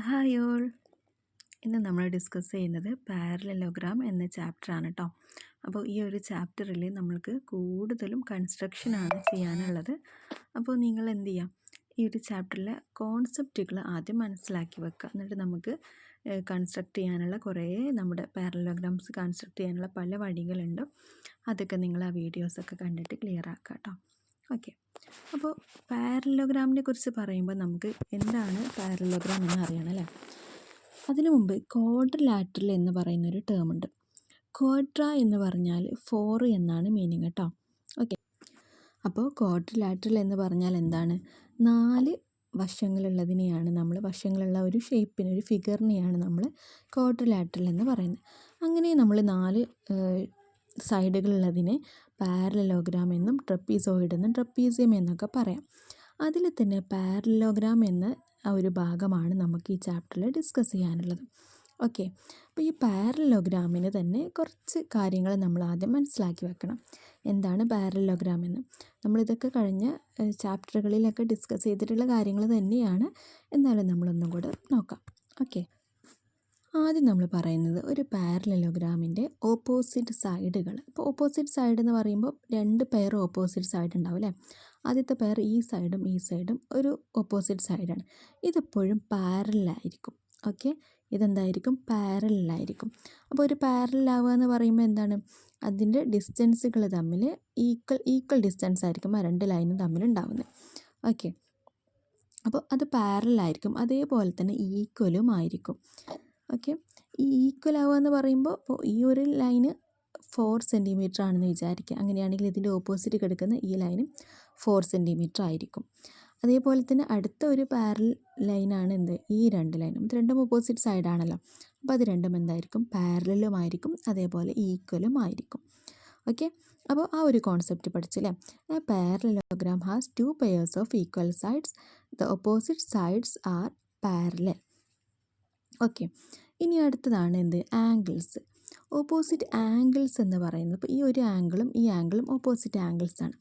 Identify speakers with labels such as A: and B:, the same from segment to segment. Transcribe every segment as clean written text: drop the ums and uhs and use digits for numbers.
A: Hi all. ഇന്ന് നമ്മൾ discuss ചെയ്യുന്നത് പാരലലോഗ്രാം എന്ന ചാപ്റ്ററാണ് കേട്ടോ. അപ്പോൾ ഈ ഒരു ചാപ്റ്ററിൽ നമ്മൾക്ക് കൂടുതലും കൺസ്ട്രക്ഷനാണ് ചെയ്യാനുള്ളത്. അപ്പോൾ നിങ്ങൾ എന്ത് ചെയ്യുക, ഈ ഒരു ചാപ്റ്ററിലെ കോൺസെപ്റ്റുകൾ ആദ്യം മനസ്സിലാക്കി വെക്കുക. എന്നിട്ട് നമുക്ക് കൺസ്ട്രക്ട് ചെയ്യാനുള്ള കുറേ നമ്മുടെ പാരലലോഗ്രാംസ് കൺസ്ട്രക്ട് ചെയ്യാനുള്ള പല വഴികളുണ്ട്. അതൊക്കെ നിങ്ങൾ ആ വീഡിയോസൊക്കെ കണ്ടിട്ട് ക്ലിയർ ആക്കുക കേട്ടോ. ഓക്കെ, അപ്പോൾ പാരലലോഗ്രാമിനെ കുറിച്ച് പറയുമ്പോൾ നമുക്ക് എന്താണ് പാരലലോഗ്രാം എന്ന് അറിയണം അല്ലേ. അതിനു മുമ്പ് ക്വാഡ്രിലാറ്ററൽ എന്ന് പറയുന്നൊരു ടേം ഉണ്ട്. ക്വാഡ്ര എന്ന് പറഞ്ഞാൽ 4 എന്നാണ് മീനിങ് കേട്ടോ. ഓക്കെ, അപ്പോൾ ക്വാഡ്രിലാറ്ററൽ എന്ന് പറഞ്ഞാൽ എന്താണ്? 4 വശങ്ങളുള്ളതിനെയാണ് നമ്മൾ, വശങ്ങളുള്ള ഒരു ഷേപ്പിന്, ഒരു ഫിഗറിനെയാണ് നമ്മൾ ക്വാഡ്രിലാറ്ററൽ എന്ന് പറയുന്നത്. അങ്ങനെ നമ്മൾ 4 സൈഡുകളുള്ളതിനെ പാരലലോഗ്രാം എന്നും ട്രപ്പീസോയിഡ് എന്നും ട്രപ്പീസിയം എന്നൊക്കെ പറയാം. അതിൽ തന്നെ പാരലലോഗ്രാം എന്ന ആ ഒരു ഭാഗമാണ് നമുക്ക് ഈ ചാപ്റ്ററിൽ ഡിസ്കസ് ചെയ്യാനുള്ളത്. ഓക്കെ, അപ്പോൾ ഈ പാരലലോഗ്രാമിന് തന്നെ കുറച്ച് കാര്യങ്ങൾ നമ്മൾ ആദ്യം മനസ്സിലാക്കി വെക്കണം. എന്താണ് പാരലലോഗ്രാം എന്ന്? നമ്മളിതൊക്കെ കഴിഞ്ഞ ചാപ്റ്ററുകളിലൊക്കെ ഡിസ്കസ് ചെയ്തിട്ടുള്ള കാര്യങ്ങൾ തന്നെയാണ്, എന്നാലും നമ്മളൊന്നും കൂടെ നോക്കാം. ഓക്കെ, ആദ്യം നമ്മൾ പറയുന്നത് ഒരു പാരലലോഗ്രാമിൻ്റെ ഓപ്പോസിറ്റ് സൈഡുകൾ. ഇപ്പോൾ ഓപ്പോസിറ്റ് സൈഡ് എന്ന് പറയുമ്പോൾ 2 പെയർ ഓപ്പോസിറ്റ് സൈഡ് ഉണ്ടാവും അല്ലേ. ആദ്യത്തെ പെയർ ഈ സൈഡും ഒരു ഓപ്പോസിറ്റ് സൈഡാണ്. ഇതെപ്പോഴും പാരലായിരിക്കും. ഓക്കെ, ഇതെന്തായിരിക്കും? പാരലായിരിക്കും. അപ്പോൾ ഒരു പാരലാവുക എന്ന് പറയുമ്പോൾ എന്താണ്? അതിൻ്റെ ഡിസ്റ്റൻസുകൾ തമ്മിൽ ഈക്വൽ ഡിസ്റ്റൻസ് ആയിരിക്കും ആ 2 ലൈനും തമ്മിൽ ഉണ്ടാവുന്നത്. ഓക്കെ, അപ്പോൾ അത് പാരലായിരിക്കും. അതേപോലെ തന്നെ ഈക്വലും ആയിരിക്കും. ഓക്കെ, ഈ ഈക്വൽ ആവുക എന്ന് പറയുമ്പോൾ ഇപ്പോൾ ഈ ഒരു ലൈന് 4 സെൻറ്റിമീറ്റർ ആണെന്ന് വിചാരിക്കുക. അങ്ങനെയാണെങ്കിൽ ഇതിൻ്റെ ഓപ്പോസിറ്റ് കിടക്കുന്ന ഈ ലൈനും 4 സെൻറ്റിമീറ്റർ ആയിരിക്കും. അതേപോലെ തന്നെ അടുത്ത ഒരു പാരൽ ലൈനാണ് എന്ത്? ഈ 2 ലൈനും. ഇത് രണ്ടും ഓപ്പോസിറ്റ് സൈഡാണല്ലോ. അപ്പോൾ അത് രണ്ടും എന്തായിരിക്കും? പാരലും ആയിരിക്കും, അതേപോലെ ഈക്വലും ആയിരിക്കും. ഓക്കെ, അപ്പോൾ ആ ഒരു കോൺസെപ്റ്റ് പഠിച്ചില്ലേ. A parallelogram has 2 pairs of equal sides. The opposite sides are parallel. Okay, ഇനി അടുത്തതാണ് എന്ത്? ആംഗിൾസ്. ഓപ്പോസിറ്റ് ആംഗിൾസ് എന്ന് പറയുന്നത്, ഇപ്പോൾ ഈ ഒരു ആംഗിളും ഈ ആംഗിളും ഓപ്പോസിറ്റ് ആംഗിൾസ് ആണ്.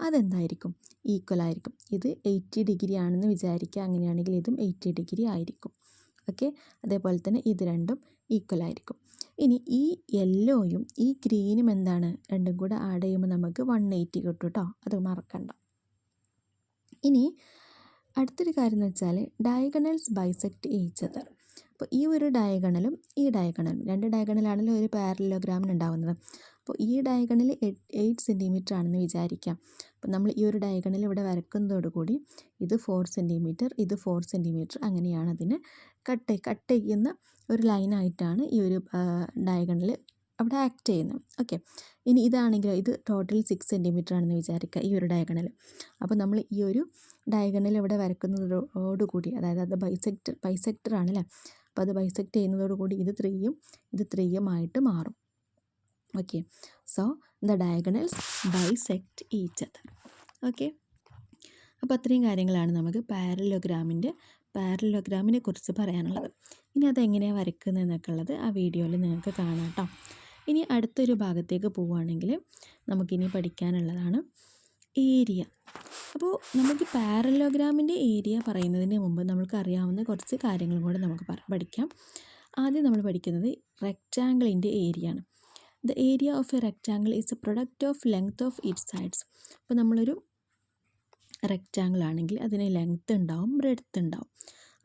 A: അതെന്തായിരിക്കും? ഈക്വൽ ആയിരിക്കും. ഇത് 80 ഡിഗ്രി ആണെന്ന് വിചാരിക്കുക. അങ്ങനെയാണെങ്കിൽ ഇതും 80 ഡിഗ്രി ആയിരിക്കും. ഓക്കെ, അതേപോലെ തന്നെ ഇത് രണ്ടും ഈക്വൽ ആയിരിക്കും. ഇനി ഈ യെല്ലോയും ഈ ഗ്രീനും എന്താണ്? രണ്ടും കൂടെ ആഡ് ചെയ്യുമ്പോൾ നമുക്ക് 180 കിട്ടും കേട്ടോ. അത് മറക്കണ്ട. ഇനി അടുത്തൊരു കാര്യം എന്ന് വെച്ചാൽ ഡയഗണൽസ് ബൈസെക്റ്റ് ഈച്ച് അതർ. അപ്പോൾ ഈ ഒരു ഡയഗണലും ഈ ഡയഗണലും, 2 ഡയഗണലാണല്ലോ ഒരു പാരലലോഗ്രാമിന് ഉണ്ടാവുന്നത്. അപ്പോൾ ഈ ഡയഗണൽ 8 സെൻറ്റിമീറ്റർ ആണെന്ന് വിചാരിക്കാം. അപ്പോൾ നമ്മൾ ഈ ഒരു ഡയഗണൽ ഇവിടെ വരക്കുന്നതോടുകൂടി ഇത് 4 സെൻറ്റിമീറ്റർ, ഇത് 4 സെൻറ്റിമീറ്റർ, അങ്ങനെയാണ് അതിന് കട്ട് ചെയ്യുന്ന ഒരു ലൈനായിട്ടാണ് ഈ ഒരു ഡയഗണൽ അവിടെ ആക്ട് ചെയ്യുന്നത്. ഓക്കെ, ഇനി ഇതാണെങ്കിലോ, ഇത് ടോട്ടൽ 6 സെൻറ്റിമീറ്റർ ആണെന്ന് വിചാരിക്കുക ഈ ഒരു ഡയഗണൽ. അപ്പോൾ നമ്മൾ ഈ ഒരു ഡയഗണൽ ഇവിടെ വരക്കുന്നതോടുകൂടി, അതായത് അത് ബൈസെക്ടർ ആണല്ലേ. അപ്പോൾ അത് ബൈസെക്റ്റ് ചെയ്യുന്നതോടുകൂടി ഇത് 3യും ഇത് 3യും ആയിട്ട് മാറും. Okay, so the diagonals bisect each other. Okay, അപ്പോൾ അത്രയും കാര്യങ്ങളാണ് നമുക്ക് പാരലലോഗ്രാമിനെ കുറിച്ച് പറയാനുള്ളത്. ഇനി അതെങ്ങനെയാണ് വരയ്ക്കുന്നതെന്നൊക്കെ ഉള്ളത് ആ വീഡിയോയിൽ നിങ്ങൾക്ക് കാണാം കേട്ടോ. ഇനി അടുത്തൊരു ഭാഗത്തേക്ക് പോവുകയാണെങ്കിൽ നമുക്കിനി പഠിക്കാനുള്ളതാണ് ഏരിയ. അപ്പോൾ നമുക്ക് പാരലലോഗ്രാമിൻ്റെ ഏരിയ പറയുന്നതിന് മുമ്പ് നമുക്ക് അറിയാവുന്ന കുറച്ച് കാര്യങ്ങളും കൂടെ നമുക്ക് പഠിക്കാം. ആദ്യം നമ്മൾ പഠിക്കുന്നത് റെക്റ്റാങ്കിളിൻ്റെ ഏരിയ ആണ്. The area of A rectangle is A product of length of its sides. അപ്പോൾ നമ്മളൊരു റെക്റ്റാങ്കിൾ ആണെങ്കിൽ അതിന് ലെങ്ത്ത് ഉണ്ടാവും, ബ്രെഡ്ത്ത് ഉണ്ടാവും.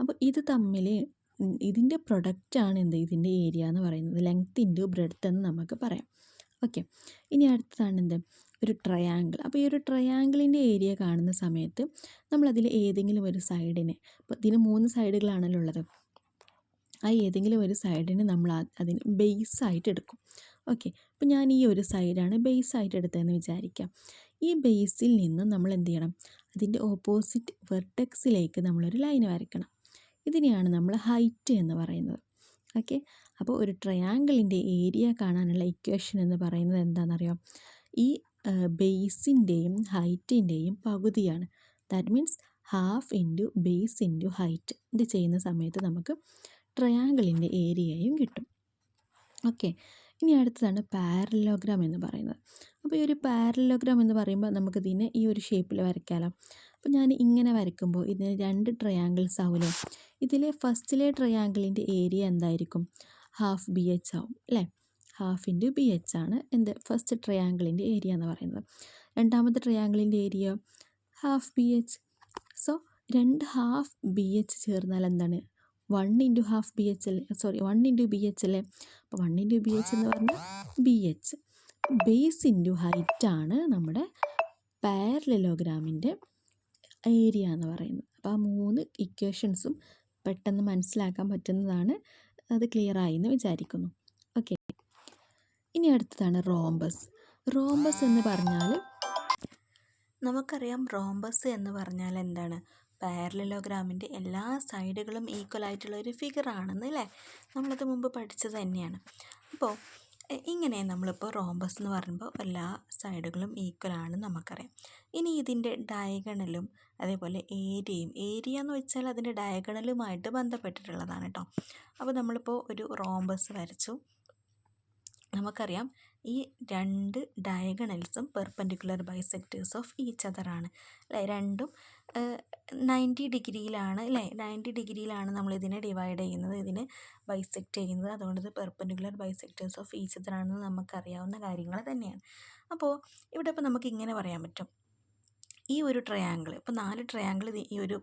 A: അപ്പോൾ ഇത് തമ്മിൽ ഇതിൻ്റെ പ്രൊഡക്റ്റാണ് എന്ത്? ഇതിൻ്റെ ഏരിയ എന്ന് പറയുന്നത്. ലെങ്ത്ത് ഇൻറ്റു ബ്രെഡ്ത്ത് എന്ന് നമുക്ക് പറയാം. ഓക്കെ, ഇനി അടുത്തതാണ് എന്ത്? ഒരു ട്രയാങ്കിൾ. അപ്പോൾ ഈ ഒരു ട്രയാങ്കിളിൻ്റെ ഏരിയ കാണുന്ന സമയത്ത് നമ്മളതിൽ ഏതെങ്കിലും ഒരു സൈഡിനെ, അപ്പോൾ ഇതിന് 3 സൈഡുകളാണല്ലോ ഉള്ളത്, ആ ഏതെങ്കിലും ഒരു സൈഡിന് നമ്മൾ അതിന് ബേസായിട്ട് എടുക്കും. ഓക്കെ, അപ്പോൾ ഞാൻ ഈ ഒരു സൈഡാണ് ബേസായിട്ട് എടുത്തതെന്ന് വിചാരിക്കാം. ഈ ബേസിൽ നിന്ന് നമ്മൾ എന്ത് ചെയ്യണം? അതിൻ്റെ ഓപ്പോസിറ്റ് വെർട്ടെക്സിലേക്ക് നമ്മളൊരു ലൈൻ വരയ്ക്കണം. ഇതിനെയാണ് നമ്മൾ ഹൈറ്റ് എന്ന് പറയുന്നത്. ഓക്കെ, അപ്പോൾ ഒരു ട്രയാങ്കിളിൻ്റെ ഏരിയ കാണാനുള്ള ഇക്വേഷൻ എന്ന് പറയുന്നത് എന്താണെന്നറിയാം? ഈ ബേസിൻ്റെയും ഹൈറ്റിൻ്റെയും പകുതിയാണ്. That means half into base into height. ഇത് ചെയ്യുന്ന സമയത്ത് നമുക്ക് ട്രയാങ്കിളിൻ്റെ ഏരിയയും കിട്ടും. ഓക്കെ, ഇനി അടുത്തതാണ് പാരലലോഗ്രാം എന്ന് പറയുന്നത്. അപ്പോൾ ഈ ഒരു പാരലലോഗ്രാം എന്ന് പറയുമ്പോൾ നമുക്കിതിനെ ഈ ഒരു ഷേപ്പിൽ വരയ്ക്കാമല്ലോ. അപ്പോൾ ഞാൻ ഇങ്ങനെ വരയ്ക്കുമ്പോൾ ഇതിന് 2 ട്രയാങ്കിൾസ് ആവില്ലേ. ഇതിലെ ഫസ്റ്റിലെ ട്രയാങ്കിളിൻ്റെ ഏരിയ എന്തായിരിക്കും? ഹാഫ് ബി എച്ച് ആവും അല്ലേ. ഹാഫ് ഇൻറ്റു ബി എച്ച് ആണ് എന്ത് ഫസ്റ്റ് ട്രയാങ്കിളിൻ്റെ ഏരിയ എന്ന് പറയുന്നത്. രണ്ടാമത്തെ ട്രയാങ്കിളിൻ്റെ area half B H. So 2 half B H ചേർന്നാൽ എന്താണ്? 1 ഇൻറ്റു ഹാഫ് ബി എച്ച് അല്ലേ, സോറി 1 ഇൻറ്റു ബി എച്ച് അല്ലേ. അപ്പോൾ 1 ഇൻറ്റു ബി എച്ച് എന്ന് പറഞ്ഞാൽ B H. Base into height ആണ് നമ്മുടെ പാരലലോഗ്രാമിൻ്റെ ഏരിയ എന്ന് പറയുന്നത്. അപ്പോൾ ആ 3 ഇക്വേഷൻസും പെട്ടെന്ന് മനസ്സിലാക്കാൻ പറ്റുന്നതാണ്. അത് ക്ലിയർ ആയി എന്ന് വിചാരിക്കുന്നു. ഓക്കെ, ഇനി അടുത്തതാണ് റോംബസ്. റോംബസ് എന്ന് പറഞ്ഞാൽ നമുക്കറിയാം, റോംബസ് എന്ന് പറഞ്ഞാൽ എന്താണ്? പാരലലോഗ്രാമിൻ്റെ എല്ലാ സൈഡുകളും ഈക്വൽ ആയിട്ടുള്ള ഒരു ഫിഗർ ആണെന്ന് അല്ലേ, നമ്മളത് മുമ്പ് പഠിച്ചത് തന്നെയാണ്. അപ്പോൾ ഇങ്ങനെ നമ്മളിപ്പോൾ റോംബസ് എന്ന് പറയുമ്പോൾ എല്ലാ സൈഡുകളും ഈക്വൽ ആണെന്ന് നമുക്കറിയാം. ഇനി ഇതിൻ്റെ ഡയഗണലും അതേപോലെ ഏരിയ എന്ന് വെച്ചാൽ അതിൻ്റെ ഡയഗണലുമായിട്ട് ബന്ധപ്പെട്ടിട്ടുള്ളതാണ് കേട്ടോ. അപ്പോൾ നമ്മളിപ്പോൾ ഒരു റോംബസ് വരച്ചു. നമുക്കറിയാം ഈ 2 ഡയഗണൽസും perpendicular bisectors of each other ആണ് അല്ലേ. രണ്ടും 90 ഡിഗ്രിയിലാണ് അല്ലേ, 90 ഡിഗ്രിയിലാണ് നമ്മളിതിനെ ഡിവൈഡ് ചെയ്യുന്നത്, ഇതിനെ ബൈസെക്റ്റ് ചെയ്യുന്നത്. അതുകൊണ്ട് ഇത് perpendicular bisectors of each other ആണെന്ന് നമുക്കറിയാവുന്ന കാര്യങ്ങൾ തന്നെയാണ്. അപ്പോൾ ഇവിടെ ഇപ്പോൾ നമുക്ക് ഇങ്ങനെ പറയാൻ പറ്റും, ഈ ഒരു ട്രയാങ്കിൾ, ഇപ്പോൾ 4 ട്രയാങ്കിൾ ഈ ഒരു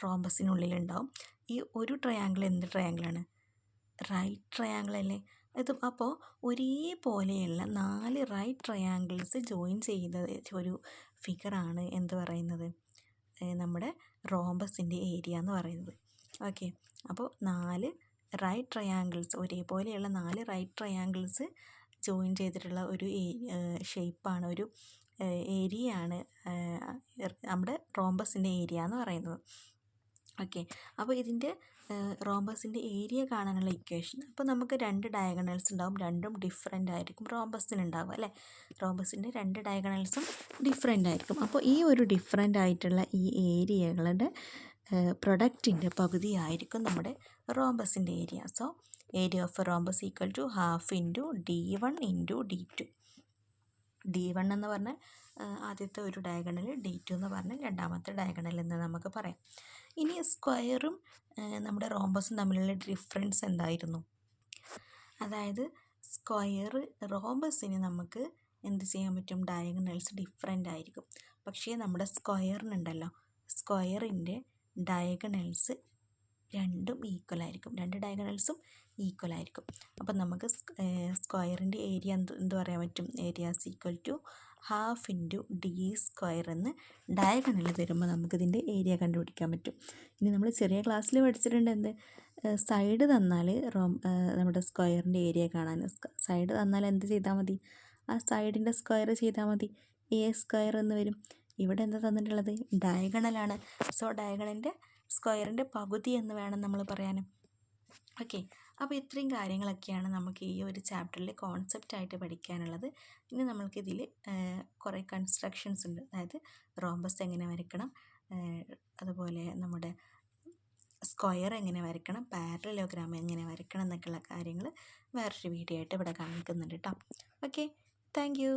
A: റോംബസിനുള്ളിലുണ്ടാവും. ഈ ഒരു ട്രയാങ്കിൾ എന്ത് ട്രയാങ്കിളാണ്? റൈറ്റ് ട്രയാങ്കിൾ അല്ലേ. ഇത് അപ്പോൾ ഒരേപോലെയുള്ള 4 റൈറ്റ് ട്രയാങ്കിൾസ് ജോയിൻ ചെയ്ത ഒരു ഫിഗറാണ് എന്ത് പറയുന്നത്? നമ്മുടെ റോംബസിൻ്റെ ഏരിയ എന്ന് പറയുന്നത്. ഓക്കെ, അപ്പോൾ 4 റൈറ്റ് ട്രയാങ്കിൾസ്, ഒരേപോലെയുള്ള 4 റൈറ്റ് ട്രയാങ്കിൾസ് ജോയിൻ ചെയ്തിട്ടുള്ള ഒരു ഷേപ്പാണ്, ഒരു ഏരിയയാണ് നമ്മുടെ റോംബസിൻ്റെ ഏരിയ എന്ന് പറയുന്നത്. ഓക്കെ, അപ്പോൾ ഇതിൻ്റെ റോംബസിൻ്റെ ഏരിയ കാണാനുള്ള ഇക്വേഷൻ, അപ്പോൾ നമുക്ക് 2 ഡയഗണൽസ് ഉണ്ടാവും, രണ്ടും ഡിഫറെൻ്റ് ആയിരിക്കും റോംബസിന് ഉണ്ടാവുക അല്ലേ. റോംബസിൻ്റെ 2 ഡയഗണൽസും ഡിഫറെൻ്റ് ആയിരിക്കും. അപ്പോൾ ഈ ഒരു ഡിഫറെൻ്റ് ആയിട്ടുള്ള ഈ ഏരിയകളുടെ പ്രൊഡക്റ്റിൻ്റെ പകുതി ആയിരിക്കും നമ്മുടെ റോംബസിൻ്റെ area. So area of a rhombus equal to half into D1 into D2. D1 എന്ന് പറഞ്ഞാൽ ആദ്യത്തെ ഒരു ഡയഗണൽ, D2 എന്ന് പറഞ്ഞാൽ രണ്ടാമത്തെ ഡയഗണൽ എന്ന് നമുക്ക് പറയാം. ഇനി സ്ക്വയറും നമ്മുടെ റോംബസും തമ്മിലുള്ള ഡിഫറൻസ് എന്തായിരുന്നു? അതായത് സ്ക്വയർ റോംബസിന് നമുക്ക് എന്ത് ചെയ്യാൻ പറ്റും? ഡയഗണൽസ് ഡിഫറെൻ്റ് ആയിരിക്കും. പക്ഷേ നമ്മുടെ സ്ക്വയറിനുണ്ടല്ലോ, സ്ക്വയറിൻ്റെ ഡയഗണൽസ് രണ്ടും ഈക്വൽ ആയിരിക്കും, 2 ഡയഗണൽസും ഈക്വൽ ആയിരിക്കും. അപ്പം നമുക്ക് സ്ക്വയറിൻ്റെ ഏരിയ എന്ത് പറയാൻ പറ്റും? Area is equal to half into D square എന്ന് ഡയഗണൽ തരുമ്പോൾ നമുക്കിതിൻ്റെ ഏരിയ കണ്ടുപിടിക്കാൻ പറ്റും. ഇനി നമ്മൾ ചെറിയ ക്ലാസ്സിൽ പഠിച്ചിട്ടുണ്ട് എന്ത്? സൈഡ് തന്നാൽ നമ്മുടെ സ്ക്വയറിൻ്റെ ഏരിയ കാണാൻ സൈഡ് തന്നാൽ എന്ത് ചെയ്താൽ മതി? ആ സൈഡിൻ്റെ സ്ക്വയർ ചെയ്താൽ മതി, A സ്ക്വയർ എന്ന് വരും. ഇവിടെ എന്താ തന്നിട്ടുള്ളത്? ഡയഗണലാണ്. സോ ഡയഗണലിൻ്റെ സ്ക്വയറിൻ്റെ പകുതി എന്ന് വേണം നമ്മൾ പറയാനും. ഓക്കെ, അപ്പോൾ ഇത്രയും കാര്യങ്ങളൊക്കെയാണ് നമുക്ക് ഈ ഒരു ചാപ്റ്ററിൽ കോൺസെപ്റ്റായിട്ട് പഠിക്കാനുള്ളത്. ഇനി നമ്മൾക്കിതിൽ കുറേ കൺസ്ട്രക്ഷൻസ് ഉണ്ട്, അതായത് റോംബസ് എങ്ങനെ വരയ്ക്കണം, അതുപോലെ നമ്മുടെ സ്ക്വയർ എങ്ങനെ വരയ്ക്കണം, പാരലലോഗ്രാം എങ്ങനെ വരയ്ക്കണം എന്നൊക്കെയുള്ള കാര്യങ്ങൾ വേറൊരു വീഡിയോ ആയിട്ട് ഇവിടെ കാണിക്കുന്നുണ്ട് കേട്ടോ. Okay, thank you.